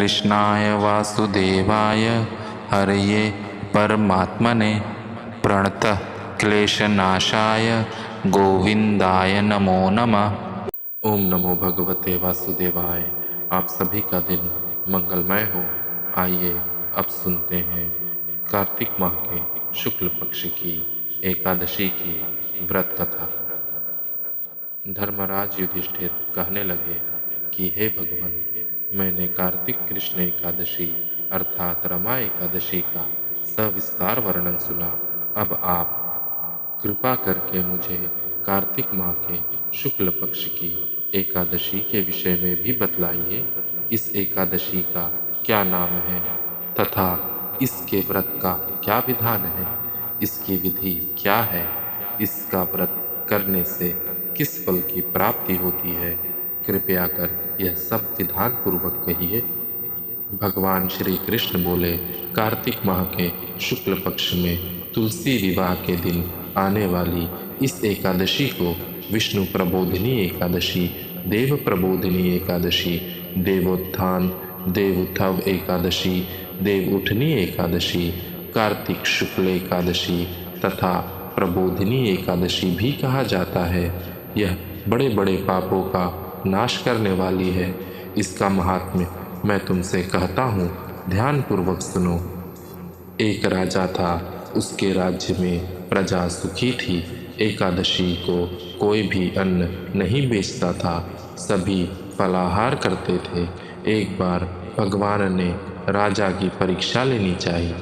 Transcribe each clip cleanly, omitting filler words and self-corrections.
कृष्णाय वासुदेवाय हरये परमात्मने प्रणतः क्लेशनाशाय गोविंदाय नमो नमः। ओम नमो भगवते वासुदेवाय। आप सभी का दिन मंगलमय हो। आइए अब सुनते हैं कार्तिक माह के शुक्ल पक्ष की एकादशी की व्रत कथा। धर्मराज युधिष्ठिर कहने लगे कि हे भगवान, मैंने कार्तिक कृष्ण एकादशी अर्थात रमा एकादशी का सविस्तार वर्णन सुना। अब आप कृपा करके मुझे कार्तिक माह के शुक्ल पक्ष की एकादशी के विषय में भी बतलाइए। इस एकादशी का क्या नाम है तथा इसके व्रत का क्या विधान है, इसकी विधि क्या है, इसका व्रत करने से किस फल की प्राप्ति होती है। कृपया कर यह सब विधान पूर्वक कहिए। भगवान श्री कृष्ण बोले, कार्तिक माह के शुक्ल पक्ष में तुलसी विवाह के दिन आने वाली इस एकादशी को विष्णु प्रबोधिनी एकादशी, देव प्रबोधिनी एकादशी, देवोत्थान देवोत्थव एकादशी, देव उठनी एकादशी, कार्तिक शुक्ल एकादशी तथा प्रबोधिनी एकादशी भी कहा जाता है। यह बड़े बड़े पापों का नाश करने वाली है। इसका महात्म्य मैं तुमसे कहता हूँ, ध्यानपूर्वक सुनो। एक राजा था, उसके राज्य में प्रजा सुखी थी। एकादशी को कोई भी अन्न नहीं बेचता था, सभी फलाहार करते थे। एक बार भगवान ने राजा की परीक्षा लेनी चाहिए।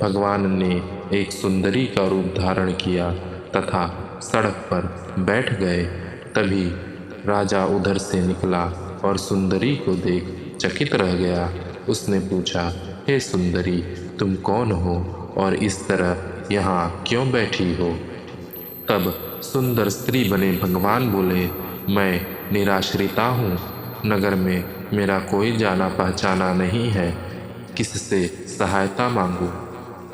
भगवान ने एक सुंदरी का रूप धारण किया तथा सड़क पर बैठ गए। तभी राजा उधर से निकला और सुंदरी को देख चकित रह गया। उसने पूछा, हे सुंदरी, तुम कौन हो और इस तरह यहाँ क्यों बैठी हो? तब सुंदर स्त्री बने भगवान बोले, मैं निराश्रिता हूँ, नगर में मेरा कोई जाना पहचाना नहीं है, किससे सहायता मांगूं?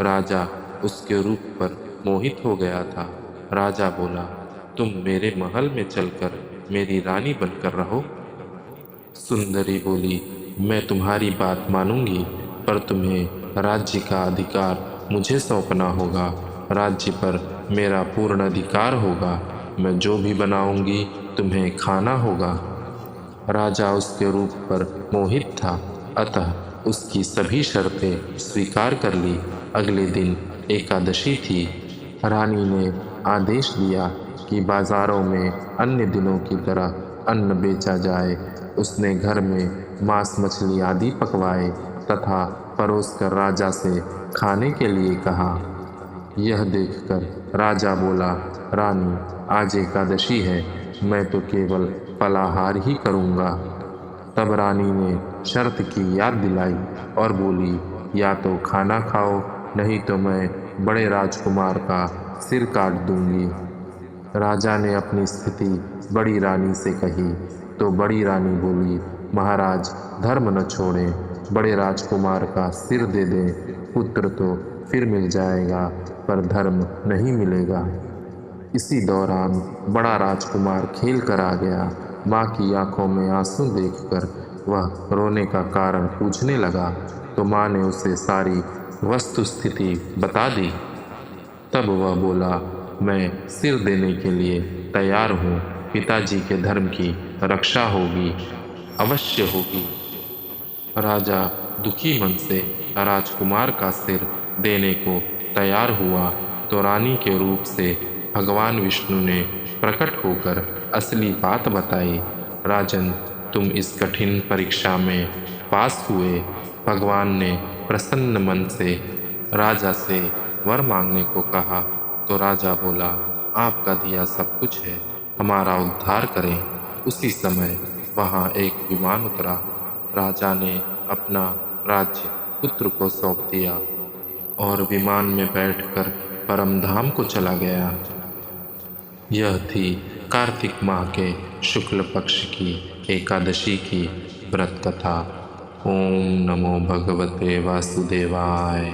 राजा उसके रूप पर मोहित हो गया था। राजा बोला, तुम मेरे महल में चलकर मेरी रानी बनकर रहो। सुंदरी बोली, मैं तुम्हारी बात मानूंगी, पर तुम्हें राज्य का अधिकार मुझे सौंपना होगा। राज्य पर मेरा पूर्ण अधिकार होगा। मैं जो भी बनाऊंगी तुम्हें खाना होगा। राजा उसके रूप पर मोहित था, अतः उसकी सभी शर्तें स्वीकार कर ली। अगले दिन एकादशी थी। रानी ने आदेश दिया कि बाजारों में अन्य दिनों की तरह अन्न बेचा जाए। उसने घर में मांस मछली आदि पकवाए तथा परोसकर राजा से खाने के लिए कहा। यह देखकर राजा बोला, रानी, आज एकादशी है, मैं तो केवल फलाहार ही करूँगा। तब रानी ने शर्त की याद दिलाई और बोली, या तो खाना खाओ, नहीं तो मैं बड़े राजकुमार का सिर काट दूंगी। राजा ने अपनी स्थिति बड़ी रानी से कही तो बड़ी रानी बोली, महाराज, धर्म न छोड़ें, बड़े राजकुमार का सिर दे दें। पुत्र तो फिर मिल जाएगा, पर धर्म नहीं मिलेगा। इसी दौरान बड़ा राजकुमार खेल कर आ गया। माँ की आंखों में आंसू देखकर वह रोने का कारण पूछने लगा, तो माँ ने उसे सारी वस्तु स्थिति बता दी। तब वह बोला, मैं सिर देने के लिए तैयार हूँ। पिताजी के धर्म की रक्षा होगी, अवश्य होगी। राजा दुखी मन से राजकुमार का सिर देने को तैयार हुआ तो रानी के रूप से भगवान विष्णु ने प्रकट होकर असली बात बताई। राजन, तुम इस कठिन परीक्षा में पास हुए। भगवान ने प्रसन्न मन से राजा से वर मांगने को कहा तो राजा बोला, आपका दिया सब कुछ है, हमारा उद्धार करें। उसी समय वहाँ एक विमान उतरा। राजा ने अपना राज्य पुत्र को सौंप दिया और विमान में बैठकर परम धाम को चला गया। यह थी कार्तिक माह के शुक्ल पक्ष की एकादशी की व्रत कथा। ओम नमो भगवते वासुदेवाय।